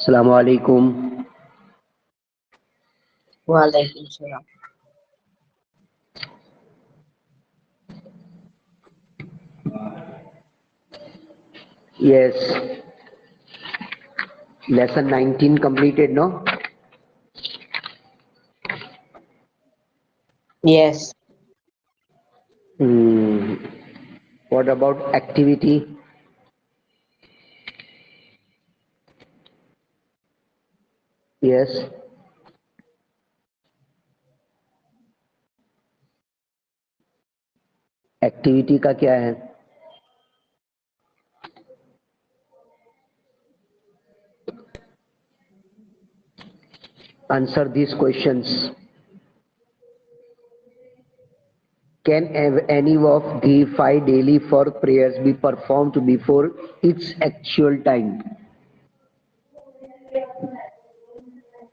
Assalamu alaikum. Walaikum salam. Yes, lesson 19 completed, no? Yes. Hmm. What about activity? Yes, activity का क्या है? Answer these questions. Can any of the 5 daily for prayers be performed before its actual time?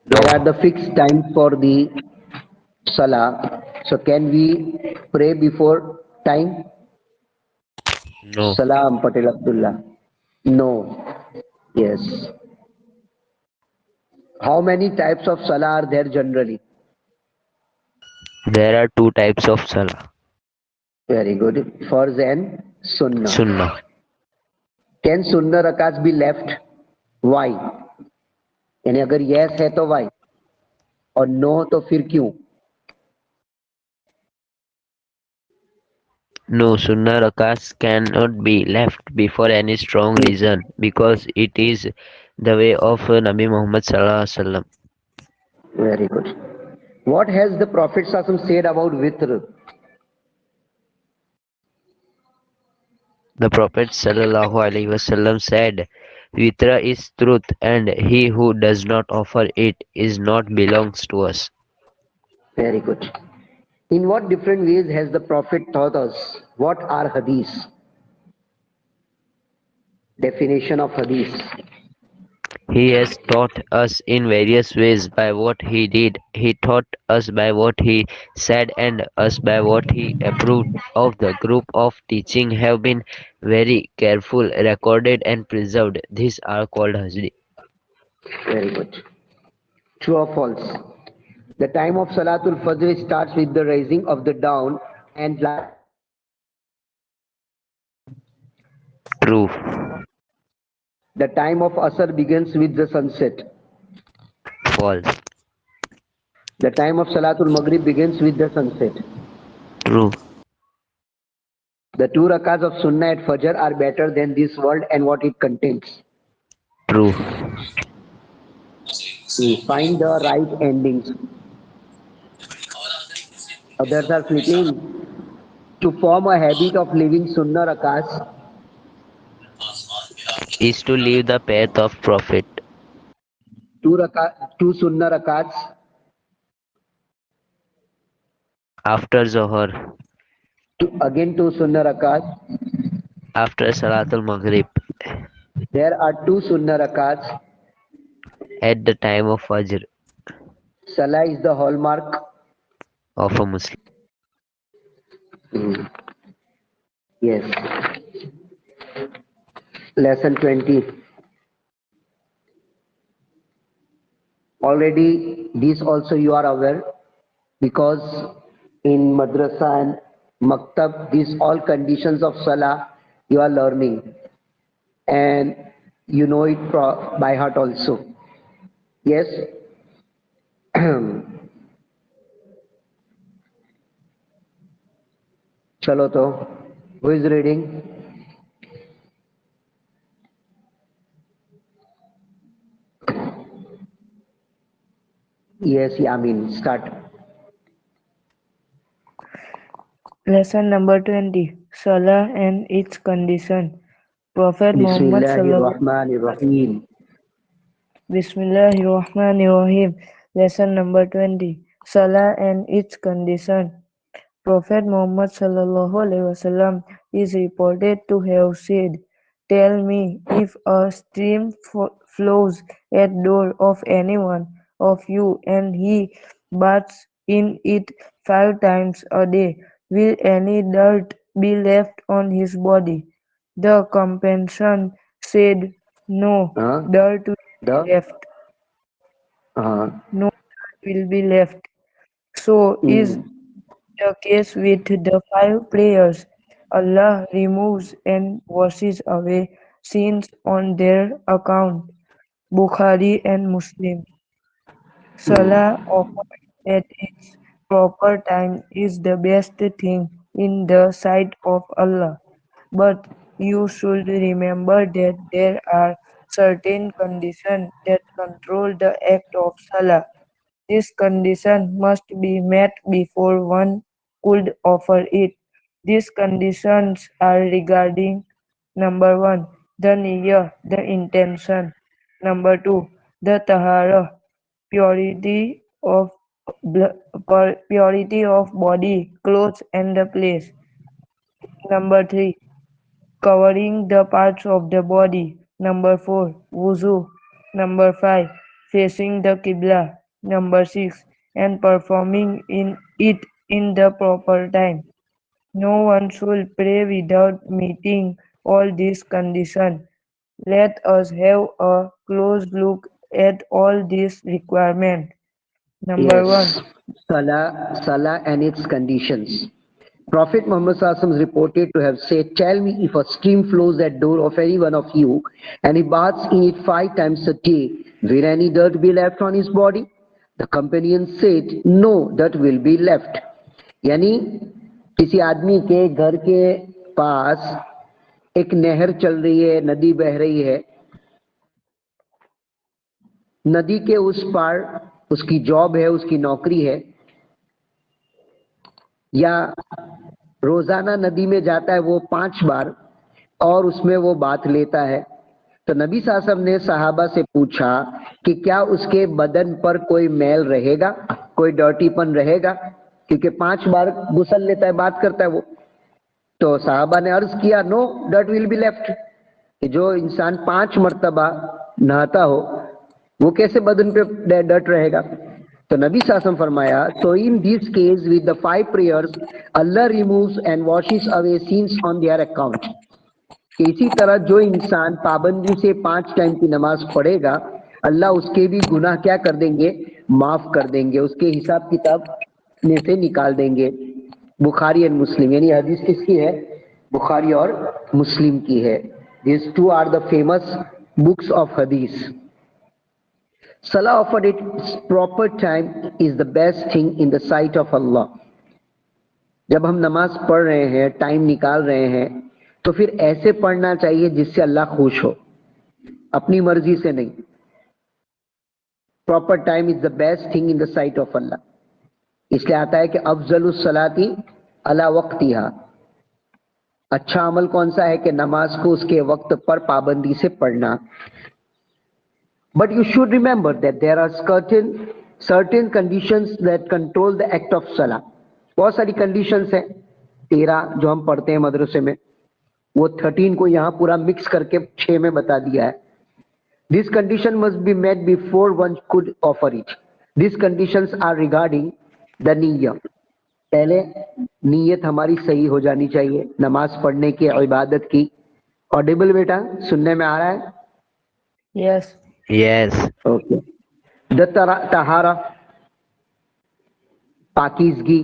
There are No, the fixed time for the salah. So can we pray before time? no. Salam Patel Abdullah. No. Yes. How many types of salah are there generally? There are two types of salah. Very good. Farz and sunnah. Sunnah. Can sunnah rakats be left? Why? यानी अगर yes है तो why? और no तो फिर क्यों? No, Sunnah rakats cannot be left before any strong reason because it is the way of Nabi Muhammad Sallallahu Alaihi Wasallam. Very good. What has the Prophet Sallallahu said about witr? The Prophet Sallallahu Alaihi Wasallam said, Vitra is truth, and he who does not offer it is not belongs to us. Very good. In what different ways has the Prophet taught us? What are hadiths? Definition of hadith. He has taught us in various ways by what he did. He taught us by what he said and us by what he approved of. The group of teaching have been very careful, recorded and preserved. These are called hadith. Very good. True or false? The time of Salatul Fajr starts with the rising of the dawn and lasts. True. The time of Asr begins with the sunset. False. The time of Salatul Maghrib begins with the sunset. True. The 2 rakats of Sunnah at Fajr are better than this world and what it contains. True. Find the right endings. Others are sleeping. To form a habit of living Sunnah rakats, Is to leave the path of Prophet. 2 Sunnah rakats, After Zohar. again 2 Sunnah rakats. After Salatul Maghrib. There are 2 Sunnah rakats. At the time of Fajr Salah is the hallmark. of a Muslim. Hmm. Yes. Lesson 20. Already this also you are aware because in madrasa and maktab these all conditions of salah you are learning and you know it by heart also. Yes. Chalo to. Who is reading? Yes, Yamin. Start. Lesson number 20. Salah and its condition. Prophet Muhammad sallallahu Bismillahirrahmanirrahim. Bismillahirrahmanirrahim. Lesson number 20. Salah and its condition. Prophet Muhammad sallallahu alaihi wasallam is reported to have said, "Tell me if a stream flows at door of any one of you and he bathes in it 5 times a day, will any dirt be left on his body?" The companion said, "No Huh? dirt The left. uh, No dirt will be left. So is mm, the case with the five prayers. Allah removes and washes away sins on their account. Bukhari and Muslim. mm. Salah offered at its proper time is the best thing in the sight of Allah. But you should remember that there are certain conditions that control the act of Salah. This condition must be met before one could offer it. These conditions are regarding number one, the niyyah, the intention. Number two, the tahara, purity of purity of body, clothes, and the place. Number three, covering the parts of the body. Number four, wuzu. Number five, facing the qibla. Number six, and performing in it in the proper time. No one should pray without meeting all these conditions. Let us have a close look at all these requirements. Number one, Yes, Salah and its conditions. Prophet Muhammad SAW is reported to have said, "Tell me if a stream flows at door of any one of you, and he baths in it 5 times a day, will any dirt be left on his body?" The companion said, "No, dirt will be left." यानी किसी आदमी के घर के पास एक नहर चल रही है, नदी बह रही है, नदी के उस पार उसकी जॉब है, उसकी नौकरी है, या रोजाना नदी में जाता है वो 5 बार और उसमें वो बात लेता है, तो नबी साहब ने सहाबा से पूछा कि क्या उसके बदन पर कोई मैल रहेगा, कोई डर्टीपन रहेगा, क्योंकि 5 बार गुसल लेता है, बात करता है वो। तो साहबा ने अर्ज किया, no dirt will be left, कि जो इंसान 5 मर्तबा नहाता हो वो कैसे बदन पे डर्ट रहेगा। तो नबी साहब फरमाया, तो in this case with the 5 prayers Allah removes and washes away since on their account. इसी तरह जो इंसान पाबंदी से 5 टाइम की नमाज पढ़ेगा, अल्लाह उसके भी गुनाह क्या कर देंगे, माफ कर देंगे, उसके हिसाब किताब में से निकाल देंगे। बुखारी एंड मुस्लिम, यानी हदीस किसकी है, बुखारी और मुस्लिम की है। This two are the famous books of hadith. Salah offered its proper time is the best thing in the sight of Allah. जब हम नमाज पढ़ रहे हैं, टाइम निकाल रहे हैं, तो फिर ऐसे पढ़ना चाहिए जिससे अल्लाह खुश हो, अपनी मर्जी से नहीं। Proper time is the best thing in the sight of अल्लाह। इसलिए आता है कि अफजलुस सलाती अला वक्तिहा, अच्छा अमल कौन सा है कि नमाज को उसके वक्त पर पाबंदी से पढ़ना। But you should remember that there are certain conditions that control the act of salah. बहुत सारी conditions हैं, 13 जो हम पढ़ते हैं मदरसे में, वो 13 को यहाँ पूरा मिक्स करके 6 में बता दिया है। This condition must be met before one could offer it. These conditions are regarding the niyyah. पहले नीयत हमारी सही हो जानी चाहिए नमाज पढ़ने की, इबादत की। ऑडिबल बेटा, सुनने में आ रहा है? yes, Yes. ओके। द तहारा, पाकीज़गी।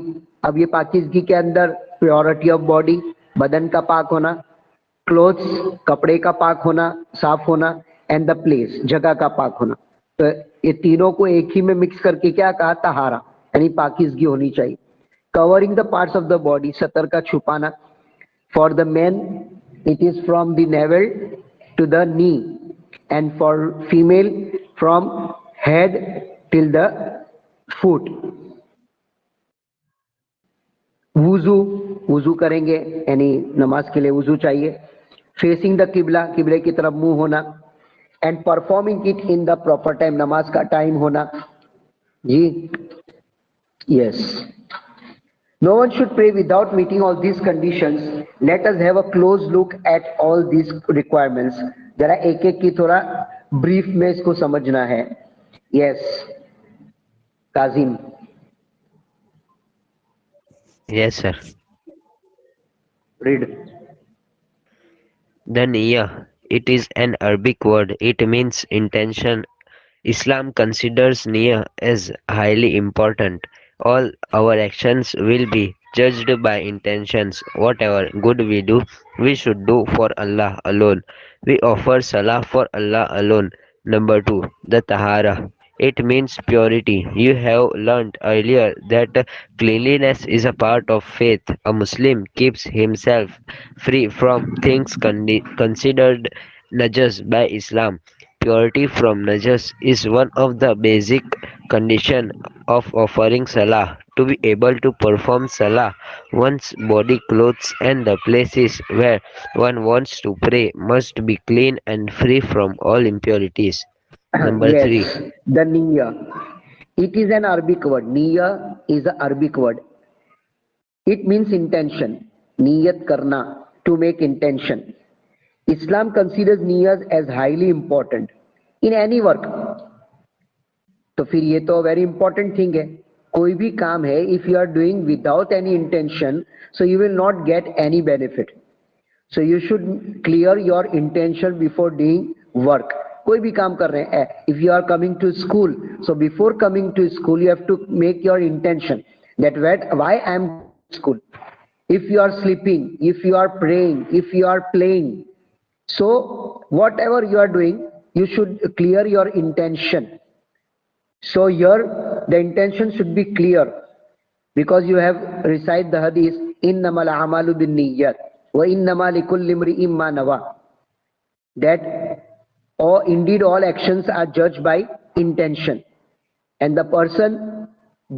अब ये पाकीज़गी के अंदर प्योरिटी ऑफ बॉडी, बदन का पाक होना, क्लोथ्स, कपड़े का पाक होना, साफ होना, एंड द प्लेस, जगह का पाक होना। तो ये तीनों को एक ही में मिक्स करके क्या कहा, तहारा, यानी पाकीज़गी होनी चाहिए। Covering the parts of the body, सतर का छुपाना। For the man it is from the navel to the knee, and for female from head till the foot. वुजू, वुजू करेंगे यानी नमाज के लिए वुजू चाहिए। फेसिंग द किबला, किबले की तरफ मुंह होना। And performing it in the proper time, नमाज का टाइम होना। जी, yes. No one should pray without meeting all these conditions. Let us have a close look at all these requirements. जरा एक एक की थोड़ा ब्रीफ में इसको समझना है। Yes, Kazim. Yes, sir. Read. The niyyah It is an Arabic word. It means intention. Islam considers niyyah as highly important. All our actions will be judged by intentions. Whatever good we do, we should do for Allah alone. We offer salah for Allah alone. Number 2. The Tahara. It means purity. You have learnt earlier that cleanliness is a part of faith. A Muslim keeps himself free from things considered najas by Islam. Purity from najas is one of the basic conditions of offering salah. To be able to perform salah, one's body, clothes, and the places where one wants to pray must be clean and free from all impurities. Number 3. Yes, the niyyah. It is an Arabic word. Niyyah is an Arabic word. It means intention. Niyat karna, to make intention. Islam considers niyyahs as highly important in any work. तो फिर ये तो very important thing है. कोई भी काम है, if you are doing without any intention, so you will not get any benefit. So you should clear your intention before doing work. कोई भी काम कर रहे हैं, if you are coming to school, so before coming to school you have to make your intention that why I am school. If you are sleeping, if you are praying, if you are playing, so whatever you are doing, you should clear your intention. So here the intention should be clear, because you have recited the hadith, innamal a'malu binniyat wa innama likulli imri'in ma nawa, that indeed all actions are judged by intention, and the person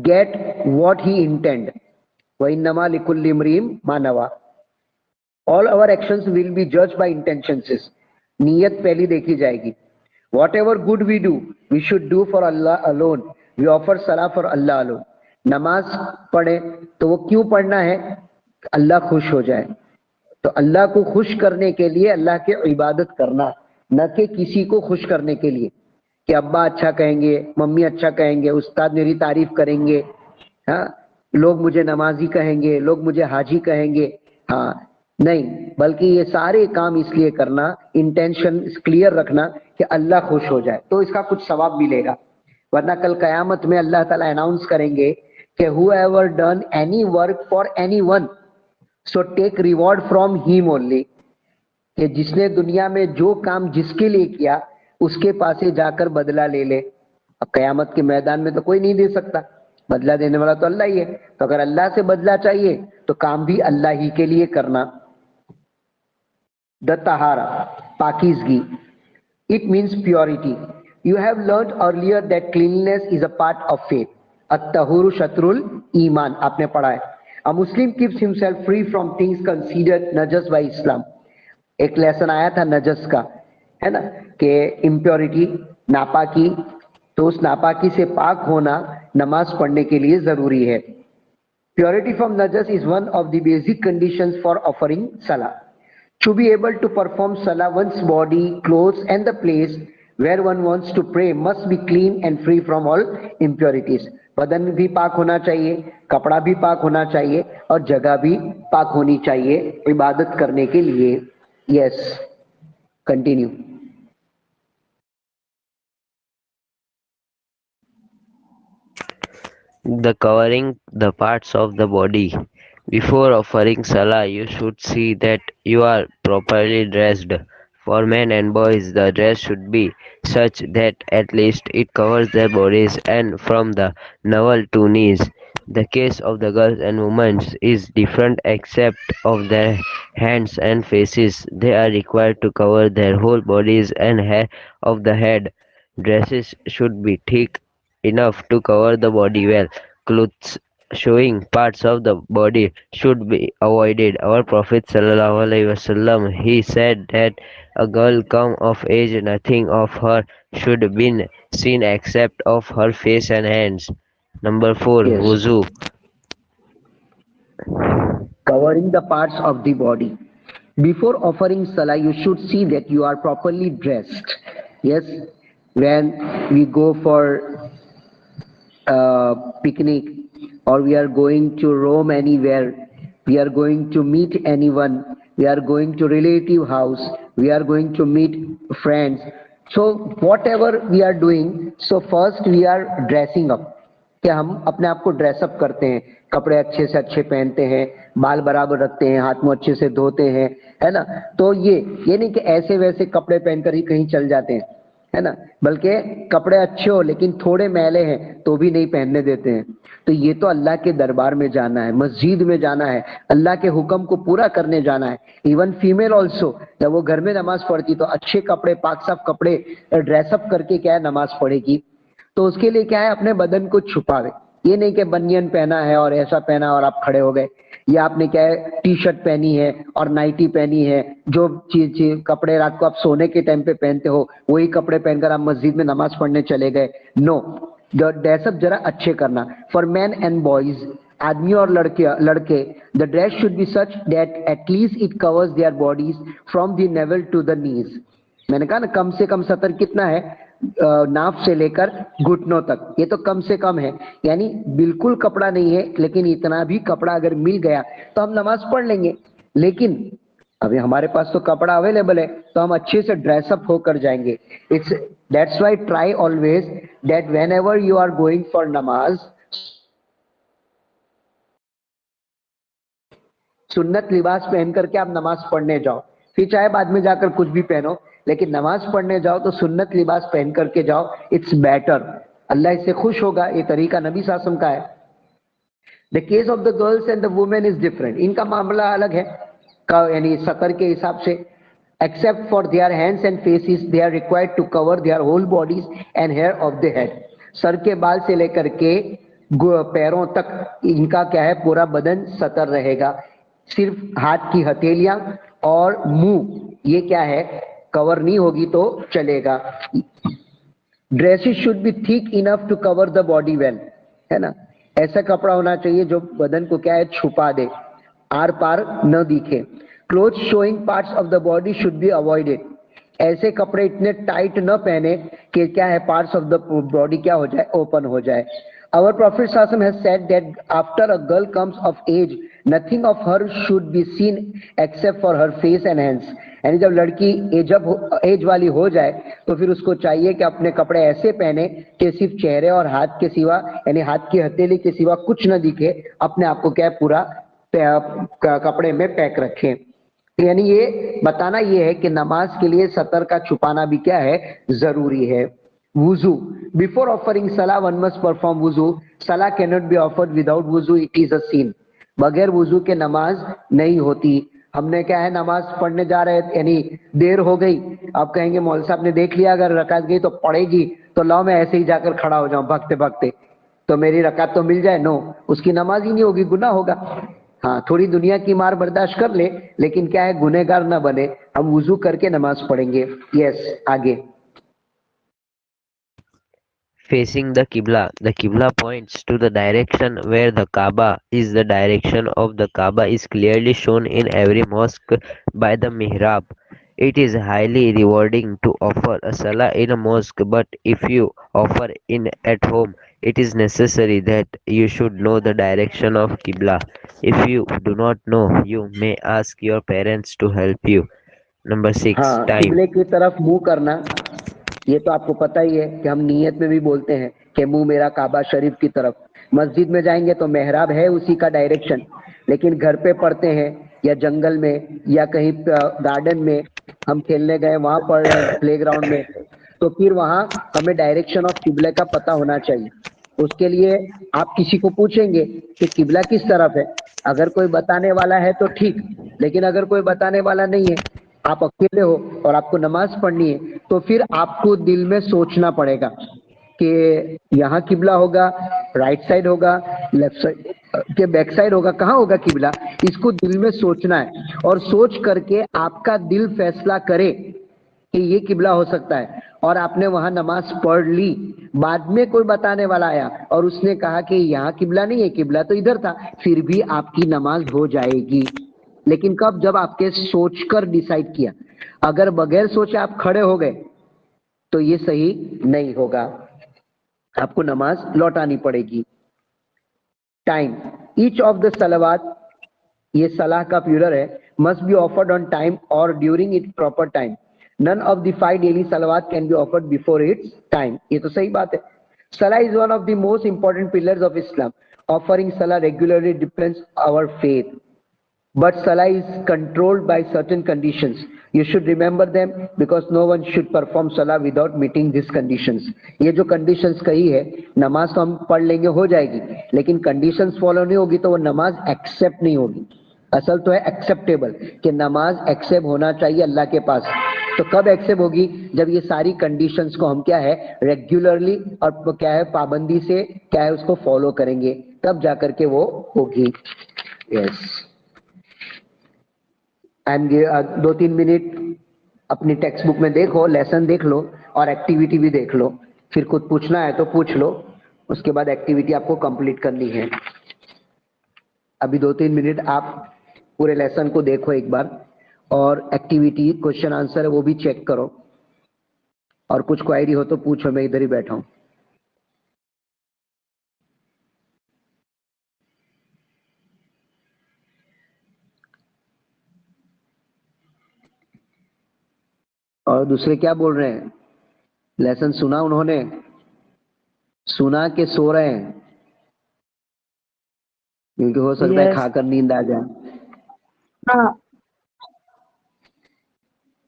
get what he intend. وَإِنَّمَا لِكُلِّ امْرِئٍ مَا نَوَى. All our actions will be judged by intentions. नीयत पहली देखी जाएगी. Whatever good we do, we should do for Allah alone. We offer salah for Allah alone. नमाज पढ़े तो वो क्यों पढ़ना है? अल्लाह खुश हो जाए. तो अल्लाह को खुश करने के लिए अल्लाह की इबादत करना, न कि किसी को खुश करने के लिए कि अब्बा अच्छा कहेंगे, मम्मी अच्छा कहेंगे, उस्ताद मेरी तारीफ करेंगे, हाँ, लोग मुझे नमाजी कहेंगे, लोग मुझे हाजी कहेंगे. हाँ नहीं, बल्कि ये सारे काम इसलिए करना, इंटेंशन क्लियर रखना कि अल्लाह खुश हो जाए, तो इसका कुछ सवाब मिलेगा. वरना कल कयामत में अल्लाह ताला अनाउंस करेंगे कि whoever done any work for anyone, so take reward from him only. कि जिसने दुनिया में जो काम जिसके लिए किया उसके पास से जाकर बदला ले ले. अब कयामत के मैदान में तो कोई नहीं दे सकता, बदला देने वाला तो अल्लाह ही है. तो अगर अल्लाह से बदला चाहिए तो काम भी अल्लाह ही के लिए करना. द तहारा, पाकीज़गी. It means purity. You have learned earlier that cleanliness is a part of faith. अत्तहुरु शत्रुल ईमान, आपने पढ़ा है. A Muslim keeps himself free from things considered नजस बाय इस्लाम. एक लेसन आया था नजस का, है ना, कि इम्प्योरिटी, नापाकी. तो उस नापाकी से पाक होना नमाज पढ़ने के लिए जरूरी है. प्योरिटी फ्रॉम नजस is one of the basic conditions for offering सलाह. To be able to perform सलाह, one's body, clothes and the place where one wants to pray must be clean and free from all impurities. बदन भी पाक होना चाहिए, कपड़ा भी पाक होना चाहिए, और जगह भी पाक होनी चाहिए इबादत करने के लिए. Yes, continue. The covering the parts of the body. Before offering salah, you should see that you are properly dressed. For men and boys, the dress should be such that at least it covers their bodies and from the navel to knees. The case of the girls and women is different except of their hands and faces. They are required to cover their whole bodies and hair of the head. Dresses should be thick enough to cover the body well. Clothes showing parts of the body should be avoided. Our Prophet ﷺ, he said that a girl come of age, nothing of her should be seen except of her face and hands. Number 4. Yes. Wuzu. Covering the parts of the body. Before offering salah, you should see that you are properly dressed. Yes, when we go for picnic, or we are going to roam anywhere, we are going to meet anyone, we are going to relative house, we are going to meet friends. So whatever we are doing, so first we are dressing up, کہ ہم اپنے آپ کو dress up کرتے ہیں, کپڑے اچھے سے اچھے پہنتے ہیں, بال برابر رکھتے ہیں, ہاتھ منہ اچھے سے دھوتے ہیں, ہے نا. تو یہ نہیں کہ ایسے ویسے کپڑے پہن کر ہی کہیں چل جاتے ہیں, ہے نا, بلکہ کپڑے اچھے ہو لیکن تھوڑے میلے ہیں تو بھی نہیں پہننے دیتے ہیں. تو یہ تو اللہ کے دربار میں جانا ہے, مسجد میں جانا ہے, اللہ کے حکم کو پورا کرنے جانا ہے. ایون فیمیل آلسو جب وہ گھر میں نماز پڑھتی تو اچھے کپڑے, پاک صاف کپڑے ڈریس اپ کر کے کیا ہے نماز پڑھے گی. تو اس کے لیے کیا ہے اپنے بدن کو چھپاوے. یہ نہیں کہ بنین پہنا ہے اور ایسا پہنا اور آپ کھڑے ہو گئے, یا آپ نے کیا ہے ٹی شرٹ پہنی ہے اور نائٹی پہنی ہے, جو چیز کپڑے رات کو آپ سونے کے ٹائم پہ پہنتے ہو وہی کپڑے پہن کر آپ مسجد میں نماز پڑھنے چلے گئے. نو, ڈریس اپ ذرا اچھے کرنا. فار مین اینڈ بوائز, آدمی اور لڑکے, the dress should be such that at least it covers their bodies from the navel to the knees. میں نے کہا نا کم سے کم سطر کتنا ہے, ناف سے لے کر گھٹنوں تک, یہ تو کم سے کم ہے, یعنی بالکل کپڑا نہیں ہے لیکن اتنا بھی کپڑا اگر مل گیا تو ہم نماز پڑھ لیں گے. لیکن ابھی ہمارے پاس تو کپڑا اویلیبل ہے تو ہم اچھے سے ڈریس اپ ہو کر جائیں گے. That's why try always that whenever you are going for namaz, سنت لباس پہن کر کے آپ نماز پڑھنے جاؤ. پھر چاہے بعد میں جا کر کچھ بھی پہنو, لیکن نماز پڑھنے جاؤ تو سنت لباس پہن کر کے جاؤ. اٹس بیٹر, اللہ اس سے خوش ہوگا. یہ طریقہ نبی صلی اللہ علیہ وسلم کا ہے. The case of the girls and the women is different. ان کا معاملہ الگ ہے, یعنی سطر کے حساب سے. Except for their hands and faces, they are required to cover their whole bodies and hair of the head. سر کے بال سے لے کر کے پیروں تک ان کا کیا ہے پورا بدن سطر رہے گا. صرف ہاتھ کی ہتھیلیاں اور منہ یہ کیا ہے کور نہیں ہوگی تو چلے گا. Dresses should be thick enough to cover the body well, ہے نا. ایسا کپڑا ہونا چاہیے جو بدن کو کیا ہے چھپا دے, آر پار نہ دکھے. Clothes showing parts of the body should be avoided. ایسے کپڑے اتنے ٹائٹ نہ پہنے کہ کیا ہے پارٹس آف دا باڈی کیا ہو جائے, اوپن ہو جائے. Our Prophet sallallahu alaihi wasallam has said that after a girl comes of age, nothing of her should be seen except for her face and hands. یعنی جب لڑکی age والی ہو جائے تو پھر اس کو چاہیے کہ اپنے کپڑے ایسے پہنے کہ صرف چہرے اور ہاتھ کے سوا, یعنی ہاتھ کی ہتھیلی کے سوا کچھ نہ دکھے. اپنے آپ کو کیا ہے پورا کپڑے میں پیک رکھیں. یعنی یہ بتانا یہ ہے کہ نماز کے لیے سطر کا چھپانا بھی کیا ہے ضروری ہے. وضو, before offering salah one must perform wuzu. Salah cannot be offered without wuzu, it is a sin. بغیر وضو کے نماز نہیں ہوتی. ہم نے کیا ہے نماز پڑھنے جا رہے یعنی دیر ہو گئی, آپ کہیں گے مولوی صاحب نے دیکھ لیا اگر رکعت گئی تو پڑے گی تو لاؤ میں ایسے ہی جا کر کھڑا ہو جاؤں بھگتے بھگتے تو میری رکعت تو مل جائے. نو, اس کی نماز ہی نہیں ہوگی, گناہ ہوگا. ہاں تھوڑی دنیا کی مار برداشت کر لے لیکن کیا ہے گنہگار نہ بنے. ہم وضو کر کے نماز پڑھیں گے. یس, آگے. Facing the Qibla. The Qibla points to the direction where the Kaaba is. The direction of the Kaaba is clearly shown in every mosque by the mihrab. It is highly rewarding to offer a salah in a mosque, but if you offer in at home, it is necessary that you should know the direction of Qibla. If you do not know, you may ask your parents to help you. Number 6. ہاں, Time. قبلے کی طرف منہ کرنا یہ تو آپ کو پتہ ہی ہے کہ ہم نیت میں بھی بولتے ہیں کہ منہ میرا کعبہ شریف کی طرف. مسجد میں جائیں گے تو محراب ہے اسی کا ڈائریکشن, لیکن گھر پہ پڑھتے ہیں یا جنگل میں یا کہیں گارڈن میں ہم کھیلنے گئے وہاں پڑھ رہے ہیں پلے گراؤنڈ میں, تو پھر وہاں ہمیں ڈائریکشن آف قبلے کا پتہ ہونا چاہیے. اس کے لیے آپ کسی کو پوچھیں گے کہ قبلہ کس طرف ہے. اگر کوئی بتانے والا ہے تو ٹھیک, لیکن اگر کوئی بتانے والا نہیں ہے, آپ اکیلے ہو اور آپ کو نماز پڑھنی ہے, تو پھر آپ کو دل میں سوچنا پڑے گا کہ یہاں قبلہ ہوگا, رائٹ سائڈ ہوگا, لیفٹ سائڈ کے بیک سائڈ ہوگا, کہاں ہوگا قبلہ. اس کو دل میں سوچنا ہے اور سوچ کر کے آپ کا دل فیصلہ کرے کہ یہ قبلہ ہو سکتا ہے, اور آپ نے وہاں نماز پڑھ لی. بعد میں کوئی بتانے والا آیا اور اس نے کہا کہ یہاں قبلہ نہیں ہے, قبلہ تو ادھر تھا, پھر بھی آپ کی نماز ہو جائے گی. لیکن کب, جب آپ کے سوچ کر ڈیسائیڈ کیا. اگر بغیر سوچے آپ کھڑے ہو گئے تو یہ صحیح نہیں ہوگا, آپ کو نماز لوٹانی پڑے گی. ٹائم, ایچ آف دا صلوات یہ صلاح کا پلورل ہے. Must be offered on time or during its proper time. None of the 5 daily salawat can be offered before its time. یہ تو صحیح بات ہے. Salah is one of the most important pillars of Islam. Offering salah regularly depends our faith. But salah is controlled by certain conditions. You should remember them because no one should perform salah without meeting these conditions. یہ جو conditions کہی ہے, نماز تو ہم پڑھ لیں گے ہو جائے گی, لیکن conditions follow نہیں ہوگی تو وہ نماز accept نہیں ہوگی. اصل تو ہے acceptable, کہ نماز accept ہونا چاہیے اللہ کے پاس. تو کب ایکسیپٹ ہوگی؟ جب یہ ساری کنڈیشنز کو ہم کیا ہے ریگولرلی اور کیا ہے پابندی سے کیا ہے اس کو فالو کریں گے, تب جا کر کے وہ ہوگی. یس, 2-3 منٹ اپنی ٹیکسٹ بک میں دیکھو, لیسن دیکھ لو اور ایکٹیویٹی بھی دیکھ لو. پھر کچھ پوچھنا ہے تو پوچھ لو, اس کے بعد ایکٹیویٹی آپ کو کمپلیٹ کرنی ہے. ابھی 2-3 منٹ آپ پورے لیسن کو دیکھو ایک بار, اور ایکٹیویٹی کوشچن آنسر ہے وہ بھی چیک کرو, اور کچھ کوائری ہو تو پوچھو, میں ادھر ہی بیٹھا ہوں. اور دوسرے کیا بول رہے ہیں؟ لیسن سنا انہوں نے؟ سنا کہ سو رہے ہیں؟ کیونکہ ہو سکتا ہے Yes. کھا کر نیند آ جائے. ہاں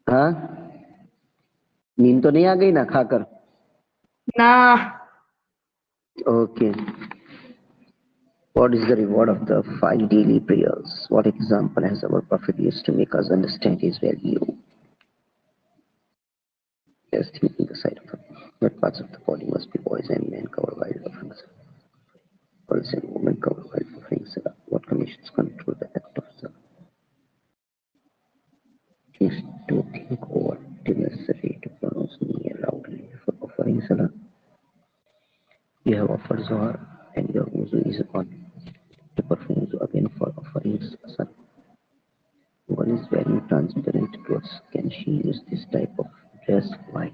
ہاں, نیند تو نہیں آ گئی نا کھا کر؟ نہ. Okay. What is the reward of the 5 daily prayers? What example has our Prophet used to make us understand his value? Yes, thinking the side of what parts of the body must be boys and men covered while offering salah. Girls and women covered while offering salah. What conditions control the act of salah? Is to think over till necessary to pronounce near loudly before offering salah. You have offered Zohar and your wuzu is on. To perform wuzu again for offering salah. One is wearing transparent clothes. Can she use this type of dress? Why?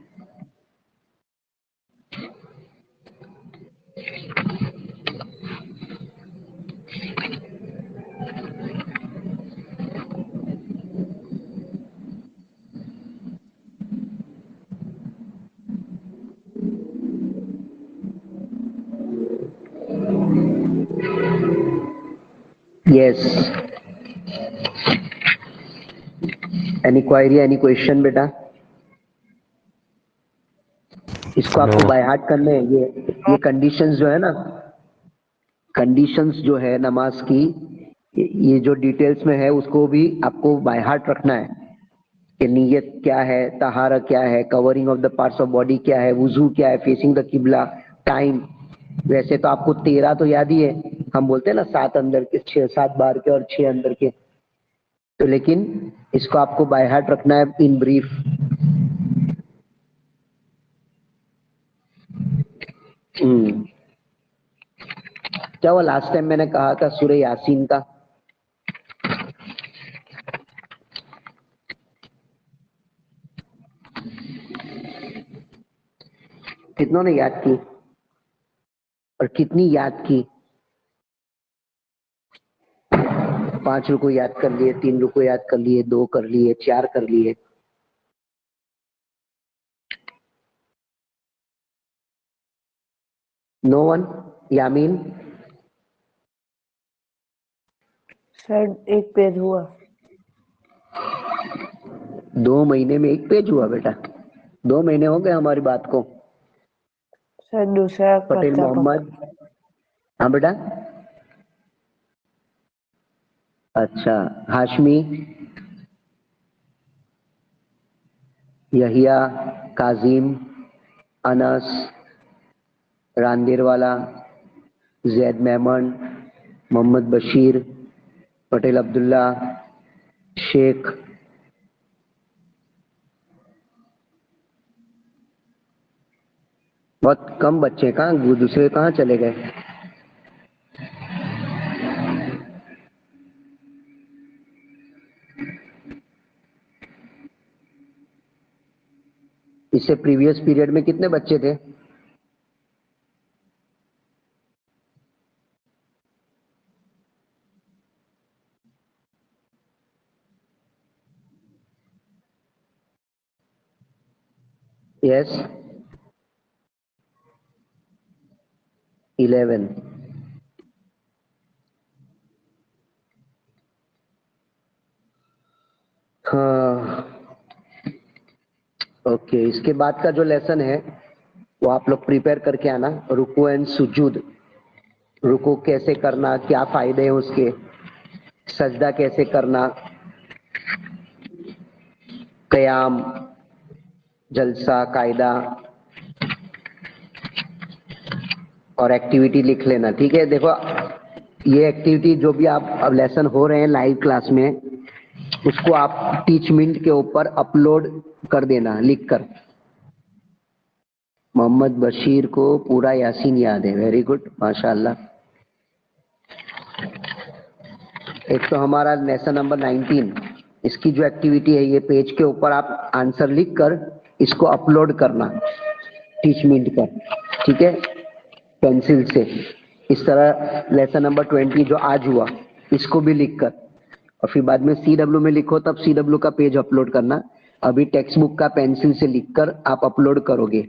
Yes. Any query, any question بیٹا؟ اس کو آپ کو No. By heart کرنے ہیں. یہ conditions جو ہے نا, conditions جو ہے نماز کی, یہ جو ڈیٹیلز میں ہے اس کو بھی آپ کو بائی ہارٹ رکھنا ہے. کہ نیت کیا ہے, طہارہ کیا ہے, covering of the parts of body کیا ہے, وضو کیا ہے, فیسنگ دا قبلہ, ٹائم. ویسے تو آپ کو 13 تو یاد ہی ہے, ہم بولتے ہیں نا 7 اندر کے, 7 باہر کے اور 6 اندر کے. تو لیکن اس کو آپ کو بائی ہارٹ رکھنا ہے ان بریف. کیا وہ لاسٹ ٹائم میں نے کہا تھا سورہ یاسین کا؟ کتنوں نے یاد کی اور کتنی یاد کی؟ 5 رکو یاد کر لیے, 3 رکو یاد کر لیے, 2 کر لیے, 4 کر لیے. نو ون. یامین سر ایک پیج ہوا. 2 مہینے میں 1 پیج ہوا بیٹا؟ 2 مہینے ہو گئے ہماری بات کو. سر دوسرا پٹیل کچا محمد. ہاں بیٹا. اچھا, ہاشمی, یحییٰ, کاظم, انس, راندیر والا, زید میمن, محمد بشیر, پٹیل عبداللہ, شیخ. بہت کم بچے, کہاں دوسرے کہاں چلے گئے؟ اس سے پریویس پیریڈ میں کتنے بچے تھے؟ Yes. 11. ہاں اوکے، اس کے بعد کا جو لیسن ہے وہ آپ لوگ پریپئر کر کے آنا. رکوع اینڈ سجود. رکوع کیسے کرنا، کیا فائدے ہیں اس کے، سجدہ کیسے کرنا، قیام، جلسہ، قاعدہ اور ایکٹیویٹی لکھ لینا. ٹھیک ہے، دیکھو یہ ایکٹیویٹی جو بھی آپ لیسن ہو رہے ہیں لائیو کلاس میں، اس کو آپ ٹیچ منٹ کے اوپر اپلوڈ کر دینا لکھ کر. محمد بشیر کو پورا یاسین یاد ہے، ویری گڈ، ماشاء اللہ. ایک تو ہمارا لیسن نمبر 19، اس کی جو ایکٹیویٹی ہے، یہ پیج کے اوپر آپ آنسر لکھ کر اس کو اپلوڈ کرنا ٹیچ منٹ پر. ٹھیک ہے، پینسل سے. اس طرح لیسن نمبر 20 جو آج ہوا، اس کو بھی لکھ کر، اور پھر بعد میں سی ڈبلو میں لکھو تب سی ڈبلو کا پیج اپلوڈ کرنا. ابھی ٹیکسٹ بک کا پینسل سے لکھ کر آپ اپلوڈ کرو گے.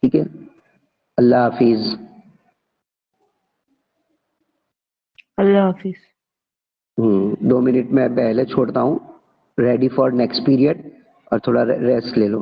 ٹھیک ہے، اللہ حافظ. اللہ حافظ. 2 منٹ میں پہلے چھوڑتا ہوں، ریڈی فار نیکسٹ پیریڈ، اور تھوڑا ریسٹ لے لو.